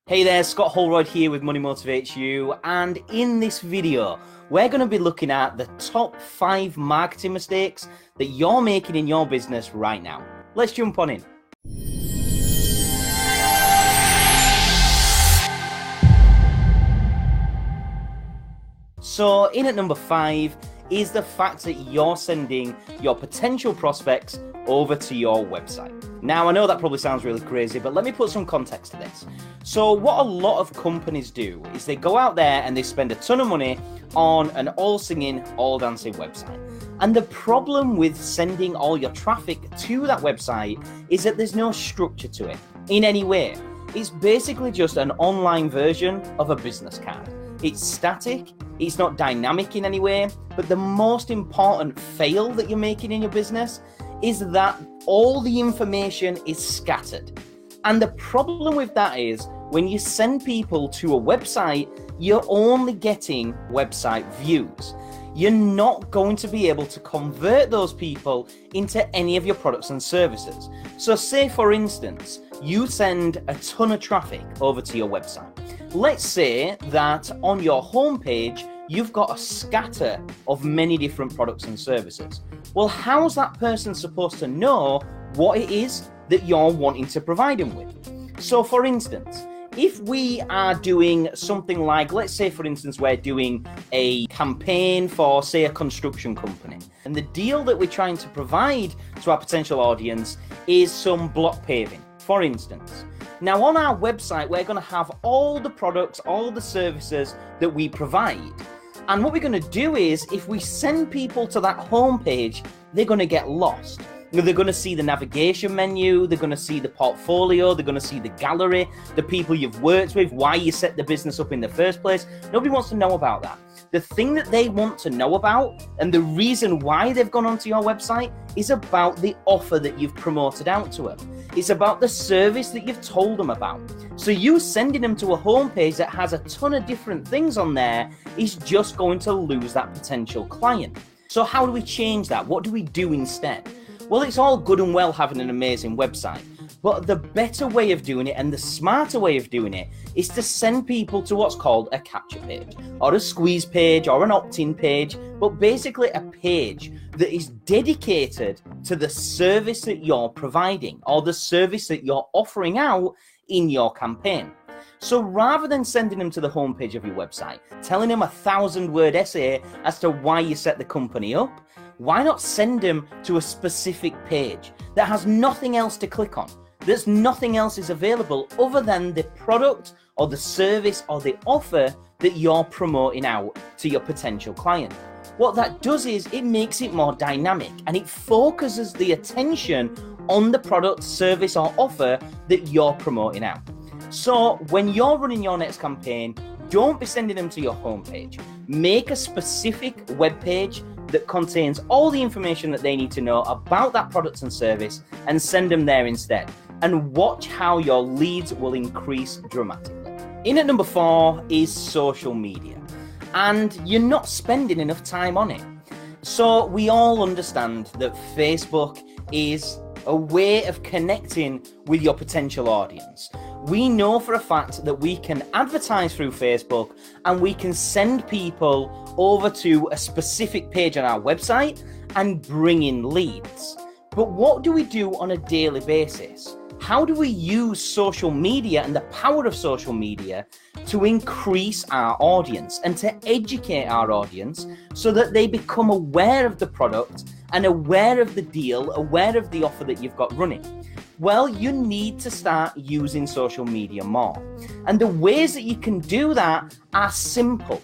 Hey there, Scott Holroyd here with Money Motivates You, and in this video we're going to be looking at the top 5 marketing mistakes that you're making in your business right now. Let's jump on in. So in at number 5 is the fact that you're sending your potential prospects over to your website. Now, I know that probably sounds really crazy, but let me put some context to this. So what a lot of companies do is they go out there and they spend a ton of money on an all-singing, all-dancing website. And the problem with sending all your traffic to that website is that there's no structure to it in any way. It's basically just an online version of a business card. It's static, it's not dynamic in any way, but the most important fail that you're making in your business is that all the information is scattered. And the problem with that is when you send people to a website, you're only getting website views. You're not going to be able to convert those people into any of your products and services. So say, for instance, you send a ton of traffic over to your website. Let's say that on your homepage, you've got a scatter of many different products and services. Well, how's that person supposed to know what it is that you're wanting to provide them with? So for instance, if we are doing something like, let's say for instance, we're doing a campaign for, say, a construction company, and the deal that we're trying to provide to our potential audience is some block paving, for instance. Now on our website, we're going to have all the products, all the services that we provide. And what we're going to do is, if we send people to that homepage, they're going to get lost. They're going to see the navigation menu, they're going to see the portfolio, they're going to see the gallery, the people you've worked with, why you set the business up in the first place. Nobody wants to know about that. The thing that they want to know about, and the reason why they've gone onto your website, is about the offer that you've promoted out to them. It's about the service that you've told them about. So you sending them to a homepage that has a ton of different things on there is just going to lose that potential client. So how do we change that? What do we do instead? Well, it's all good and well having an amazing website, but the better way of doing it and the smarter way of doing it is to send people to what's called a capture page or a squeeze page or an opt-in page, but basically a page that is dedicated to the service that you're providing or the service that you're offering out in your campaign. So rather than sending them to the homepage of your website, telling them a 1,000-word essay as to why you set the company up, why not send them to a specific page that has nothing else to click on? There's nothing else is available other than the product or the service or the offer that you're promoting out to your potential client. What that does is it makes it more dynamic and it focuses the attention on the product, service or offer that you're promoting out. So when you're running your next campaign, don't be sending them to your homepage. Make a specific web page that contains all the information that they need to know about that product and service and send them there instead. And watch how your leads will increase dramatically. In at number 4 is social media. And you're not spending enough time on it. So we all understand that Facebook is a way of connecting with your potential audience. We know for a fact that we can advertise through Facebook and we can send people over to a specific page on our website and bring in leads. But what do we do on a daily basis? How do we use social media and the power of social media to increase our audience and to educate our audience so that they become aware of the product and aware of the deal, aware of the offer that you've got running? Well, you need to start using social media more. And the ways that you can do that are simple.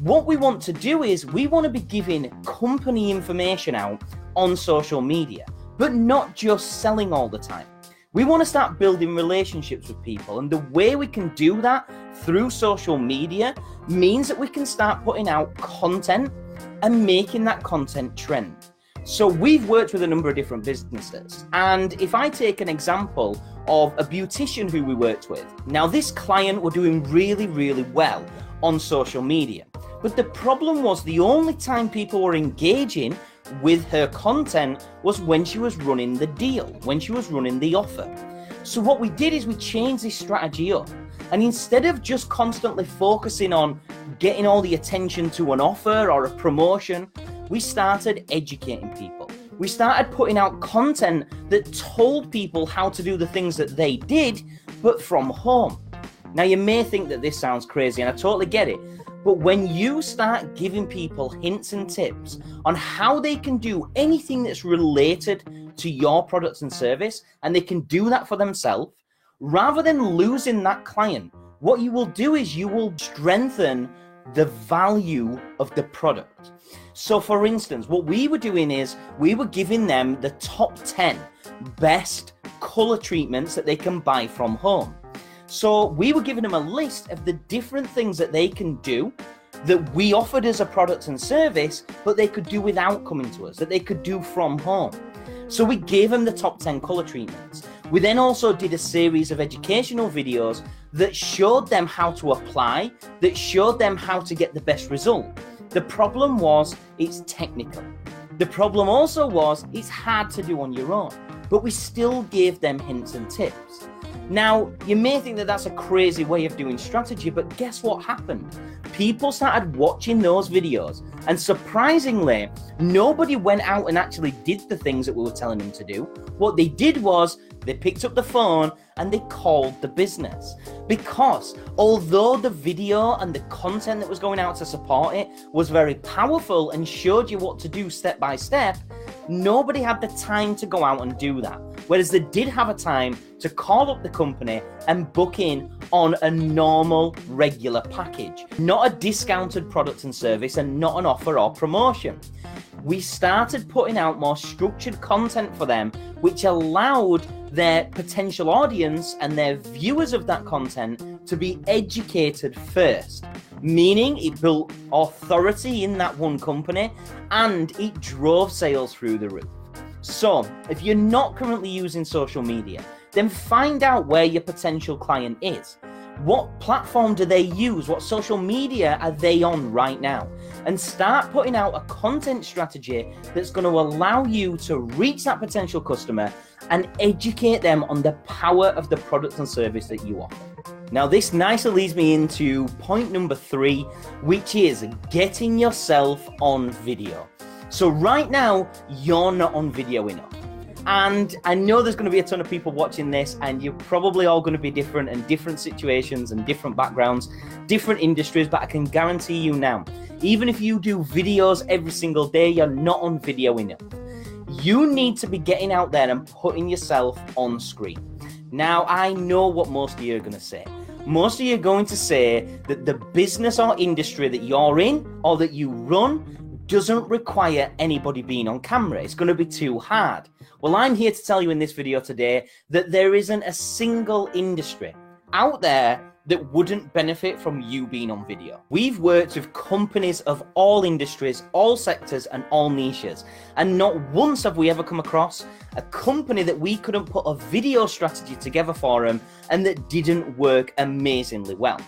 What we want to do is we want to be giving company information out on social media, but not just selling all the time. We want to start building relationships with people, and the way we can do that through social media means that we can start putting out content and making that content trend. So we've worked with a number of different businesses, and if I take an example of a beautician who we worked with, now this client were doing really, really well on social media, but the problem was the only time people were engaging with her content was when she was running the deal, when she was running the offer. So what we did is we changed this strategy up, And instead of just constantly focusing on getting all the attention to an offer or a promotion, we started educating people. We started putting out content that told people how to do the things that they did, but from home. Now, you may think that this sounds crazy, and I totally get it. But when you start giving people hints and tips on how they can do anything that's related to your products and service, and they can do that for themselves, rather than losing that client, what you will do is you will strengthen the value of the product. So for instance, what we were doing is we were giving them the top 10 best color treatments that they can buy from home. So we were giving them a list of the different things that they can do that we offered as a product and service, but they could do without coming to us, that they could do from home. So we gave them the top 10 color treatments. We then also did a series of educational videos that showed them how to apply, that showed them how to get the best result. The problem was it's technical. The problem also was it's hard to do on your own, but we still gave them hints and tips. Now, you may think that that's a crazy way of doing strategy, but guess what happened? People started watching those videos, and surprisingly, nobody went out and actually did the things that we were telling them to do. What they did was they picked up the phone and they called the business. Because although the video and the content that was going out to support it was very powerful and showed you what to do step by step, nobody had the time to go out and do that. Whereas they did have a time to call up the company and book in on a normal, regular package, not a discounted product and service and not an offer or promotion. We started putting out more structured content for them, which allowed their potential audience and their viewers of that content to be educated first, meaning it built authority in that one company and it drove sales through the roof. So if you're not currently using social media, then find out where your potential client is. What platform do they use? What social media are they on right now? And start putting out a content strategy that's going to allow you to reach that potential customer and educate them on the power of the product and service that you offer. Now, this nicely leads me into point number 3, which is getting yourself on video. So right now, you're not on video enough. And I know there's going to be a ton of people watching this, and you're probably all going to be different in different situations and different backgrounds, different industries, but I can guarantee you now, even if you do videos every single day, you're not on video enough. You need to be getting out there and putting yourself on screen. Now, I know what most of you are going to say. Most of you are going to say that the business or industry that you're in or that you run doesn't require anybody being on camera. It's going to be too hard. Well, I'm here to tell you in this video today that there isn't a single industry out there that wouldn't benefit from you being on video. We've worked with companies of all industries, all sectors, and all niches. And not once have we ever come across a company that we couldn't put a video strategy together for them and that didn't work amazingly well.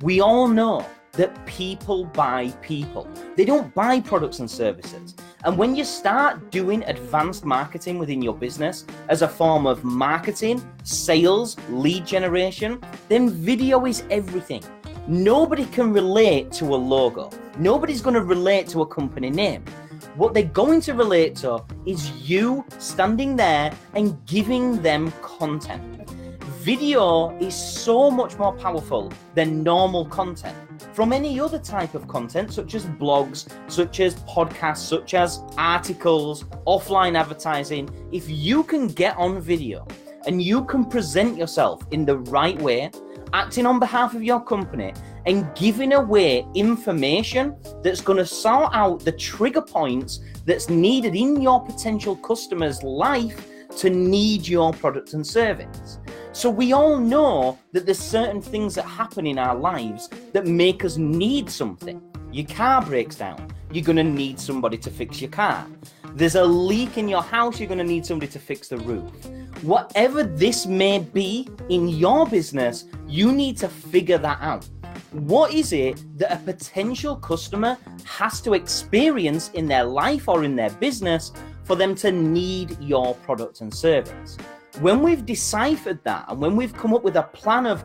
We all know that people buy people. They don't buy products and services. And when you start doing advanced marketing within your business as a form of marketing, sales, lead generation, then video is everything. Nobody can relate to a logo. Nobody's going to relate to a company name. What they're going to relate to is you standing there and giving them content. Video is so much more powerful than normal content. From any other type of content, such as blogs, such as podcasts, such as articles, offline advertising, if you can get on video and you can present yourself in the right way, acting on behalf of your company and giving away information that's going to sort out the trigger points that's needed in your potential customer's life to need your product and service. So we all know that there's certain things that happen in our lives that make us need something. Your car breaks down, you're going to need somebody to fix your car. There's a leak in your house, you're going to need somebody to fix the roof. Whatever this may be in your business, you need to figure that out. What is it that a potential customer has to experience in their life or in their business for them to need your product and service? When we've deciphered that and when we've come up with a plan of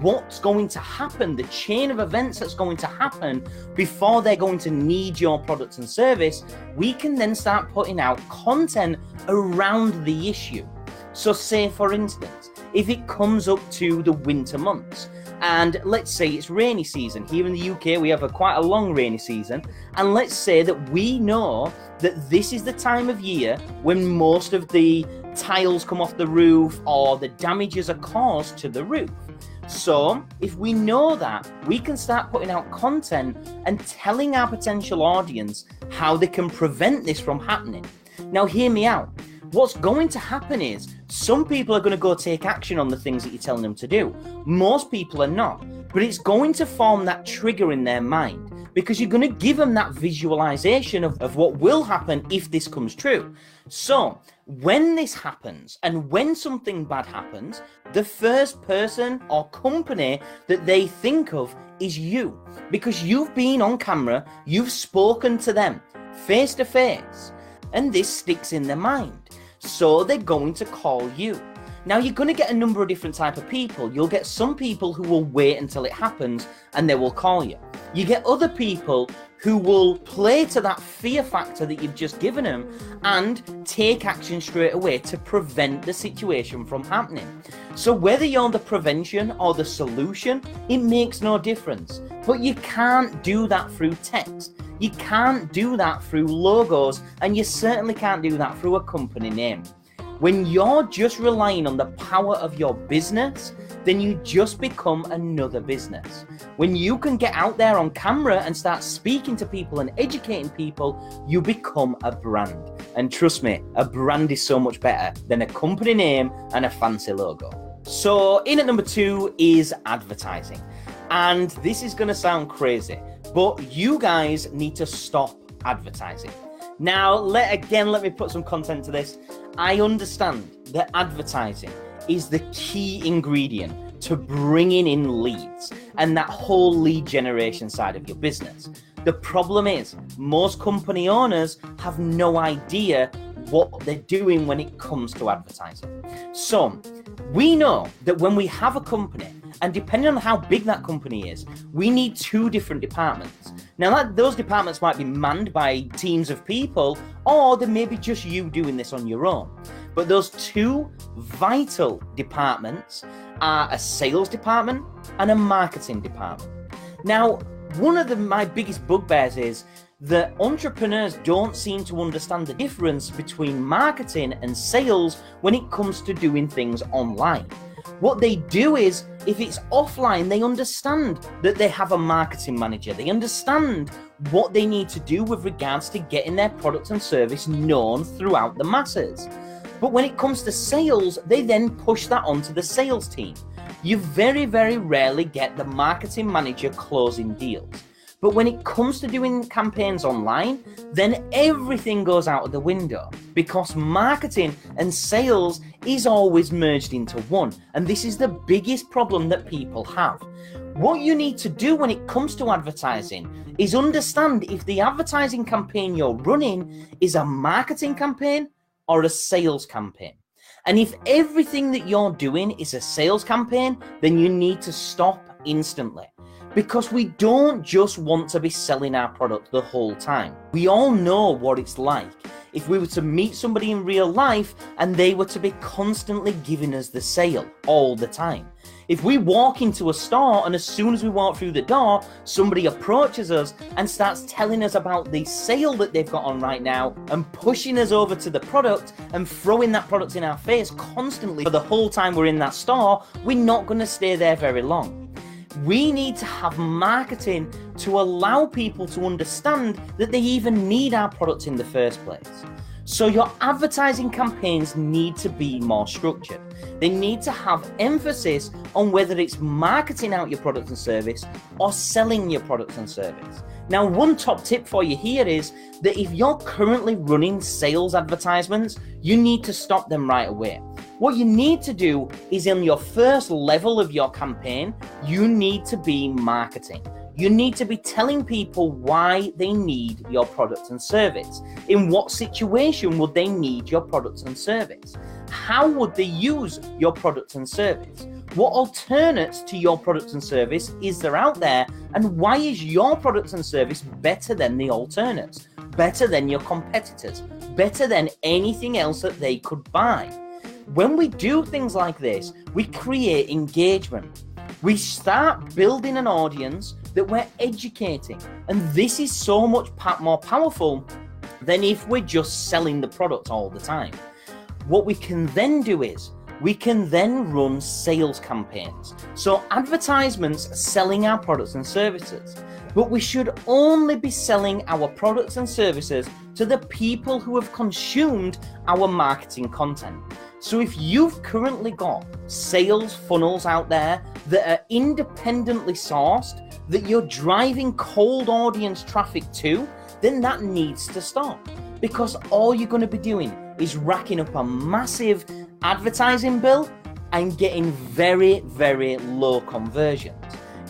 what's going to happen, the chain of events that's going to happen before they're going to need your product and service, we can then start putting out content around the issue. So say, for instance, if it comes up to the winter months, and let's say it's rainy season. Here in the UK, we have quite a long rainy season. And let's say that we know that this is the time of year when most of the tiles come off the roof or the damages are caused to the roof. So if we know that, we can start putting out content and telling our potential audience how they can prevent this from happening. Now, hear me out. What's going to happen is some people are going to go take action on the things that you're telling them to do. Most people are not, but it's going to form that trigger in their mind because you're going to give them that visualization of what will happen if this comes true. So when this happens and when something bad happens, the first person or company that they think of is you, because you've been on camera, you've spoken to them face to face, and this sticks in their mind. So they're going to call you. Now, you're going to get a number of different type of people. You'll get some people who will wait until it happens and they will call you. You get other people who will play to that fear factor that you've just given them and take action straight away to prevent the situation from happening. So whether you're the prevention or the solution, it makes no difference. But you can't do that through text. You can't do that through logos, and you certainly can't do that through a company name. When you're just relying on the power of your business, then you just become another business. When you can get out there on camera and start speaking to people and educating people, you become a brand. And trust me, a brand is so much better than a company name and a fancy logo. So in at number 2 is advertising. And this is going to sound crazy, but you guys need to stop advertising. Now, let me put some content to this. I understand that advertising is the key ingredient to bringing in leads and that whole lead generation side of your business. The problem is most company owners have no idea what they're doing when it comes to advertising. So we know that when we have a company, and depending on how big that company is, we need 2 different departments. Now, those departments might be manned by teams of people, or they may be just you doing this on your own. But those 2 vital departments are a sales department and a marketing department. Now, one of my biggest bugbears is that entrepreneurs don't seem to understand the difference between marketing and sales when it comes to doing things online. What they do is, if it's offline, they understand that they have a marketing manager. They understand what they need to do with regards to getting their product and service known throughout the masses. But when it comes to sales, they then push that onto the sales team. You very, very rarely get the marketing manager closing deals. But when it comes to doing campaigns online, then everything goes out of the window because marketing and sales is always merged into one. And this is the biggest problem that people have. What you need to do when it comes to advertising is understand if the advertising campaign you're running is a marketing campaign or a sales campaign. And if everything that you're doing is a sales campaign, then you need to stop instantly. Because we don't just want to be selling our product the whole time. We all know what it's like if we were to meet somebody in real life and they were to be constantly giving us the sale all the time. If we walk into a store and as soon as we walk through the door, somebody approaches us and starts telling us about the sale that they've got on right now and pushing us over to the product and throwing that product in our face constantly for the whole time we're in that store, we're not going to stay there very long. We need to have marketing to allow people to understand that they even need our product in the first place. So your advertising campaigns need to be more structured. They need to have emphasis on whether it's marketing out your product and service or selling your product and service. Now, one top tip for you here is that if you're currently running sales advertisements, you need to stop them right away. What you need to do is in your first level of your campaign, you need to be marketing. You need to be telling people why they need your product and service. In what situation would they need your product and service? how would they use your product and service? What alternates to your product and service is there out there? And why is your product and service better than the alternates? Better than your competitors? Better than anything else that they could buy? When we do things like this, we create engagement. We start building an audience that we're educating. And this is so much more powerful than if we're just selling the product all the time. What we can then do is we can then run sales campaigns. So advertisements selling our products and services. But we should only be selling our products and services to the people who have consumed our marketing content. So if you've currently got sales funnels out there that are independently sourced, that you're driving cold audience traffic to, then that needs to stop. Because all you're going to be doing is racking up a massive advertising bill and getting very, very low conversions.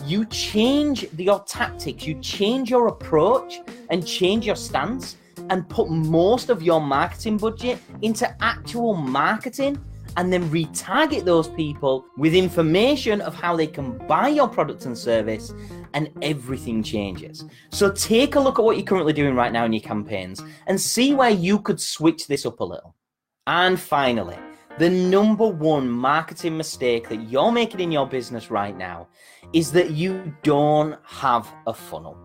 You change your tactics, you change your approach and change your stance and put most of your marketing budget into actual marketing, and then retarget those people with information of how they can buy your product and service, and everything changes. So take a look at what you're currently doing right now in your campaigns and see where you could switch this up a little. And finally, the number one marketing mistake that you're making in your business right now is that you don't have a funnel.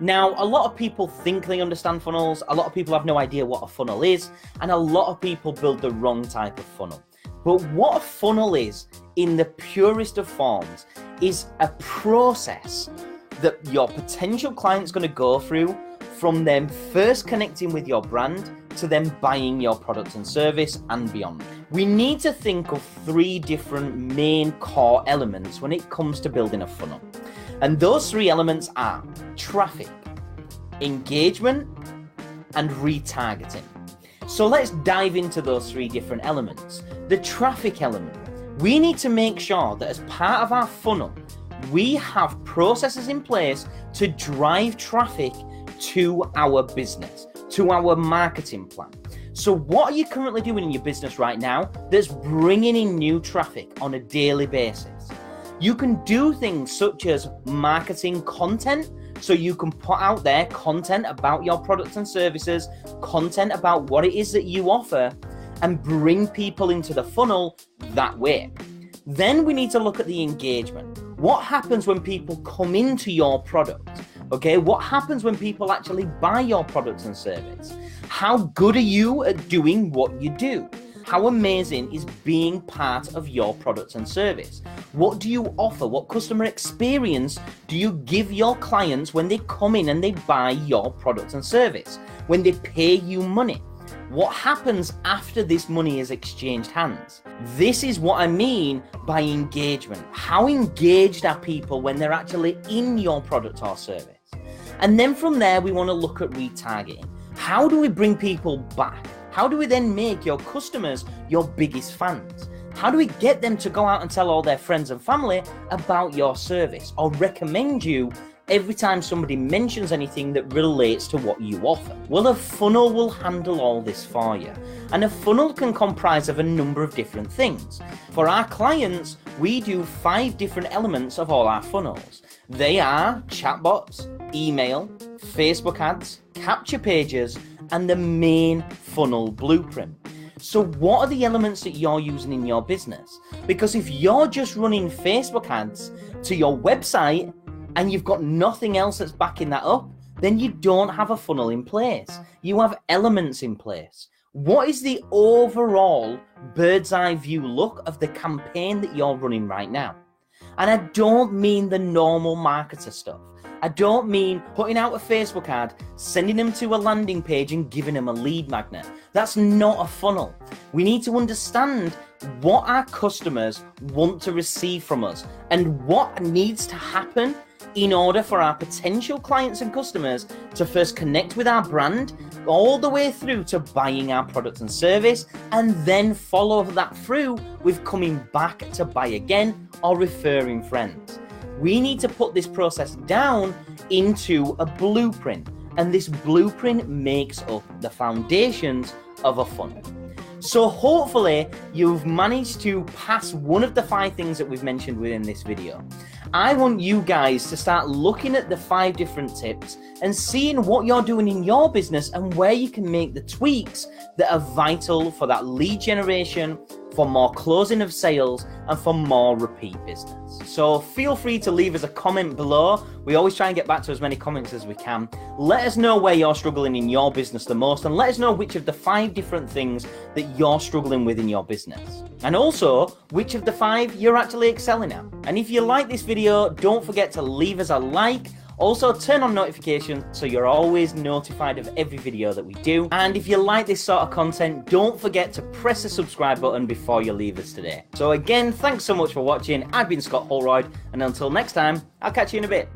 Now, a lot of people think they understand funnels, a lot of people have no idea what a funnel is, and a lot of people build the wrong type of funnel. But what a funnel is, in the purest of forms, is a process that your potential client's going to go through from them first connecting with your brand to them buying your product and service and beyond. We need to think of 3 different main core elements when it comes to building a funnel. And those 3 elements are traffic, engagement, and retargeting. So let's dive into those 3 different elements. The traffic element. We need to make sure that as part of our funnel, we have processes in place to drive traffic to our business, to our marketing plan. So what are you currently doing in your business right now that's bringing in new traffic on a daily basis? You can do things such as marketing content. So you can put out there content about your products and services, content about what it is that you offer, and bring people into the funnel that way. Then we need to look at the engagement. What happens when people come into your product? Okay, what happens when people actually buy your products and service? How good are you at doing what you do? How amazing is being part of your product and service? What do you offer? What customer experience do you give your clients when they come in and they buy your product and service? When they pay you money? What happens after this money is exchanged hands? This is what I mean by engagement. How engaged are people when they're actually in your product or service? And then from there, we want to look at retargeting. How do we bring people back? How do we then make your customers your biggest fans? How do we get them to go out and tell all their friends and family about your service or recommend you every time somebody mentions anything that relates to what you offer? Well, a funnel will handle all this for you. And a funnel can comprise of a number of different things. For our clients, we do 5 different elements of all our funnels. They are chatbots, email, Facebook ads, capture pages, and the main funnel blueprint. So what are the elements that you're using in your business? Because if you're just running Facebook ads to your website and you've got nothing else that's backing that up, then you don't have a funnel in place. You have elements in place. What is the overall bird's eye view look of the campaign that you're running right now? And I don't mean the normal marketer stuff. I don't mean putting out a Facebook ad, sending them to a landing page and giving them a lead magnet. That's not a funnel. We need to understand what our customers want to receive from us and what needs to happen in order for our potential clients and customers to first connect with our brand all the way through to buying our product and service, and then follow that through with coming back to buy again or referring friends. We need to put this process down into a blueprint, and this blueprint makes up the foundations of a funnel. So hopefully you've managed to pass one of the 5 things that we've mentioned within this video. I want you guys to start looking at the 5 different tips and seeing what you're doing in your business and where you can make the tweaks that are vital for that lead generation, for more closing of sales, and for more repeat business. So feel free to leave us a comment below. We always try and get back to as many comments as we can. Let us know where you're struggling in your business the most, and let us know which of the 5 different things that you're struggling with in your business. And also, which of the 5 you're actually excelling at. And if you like this video, don't forget to leave us a like. Also, turn on notifications so you're always notified of every video that we do. And if you like this sort of content, don't forget to press the subscribe button before you leave us today. So again, thanks so much for watching. I've been Scott Holroyd, and until next time, I'll catch you in a bit.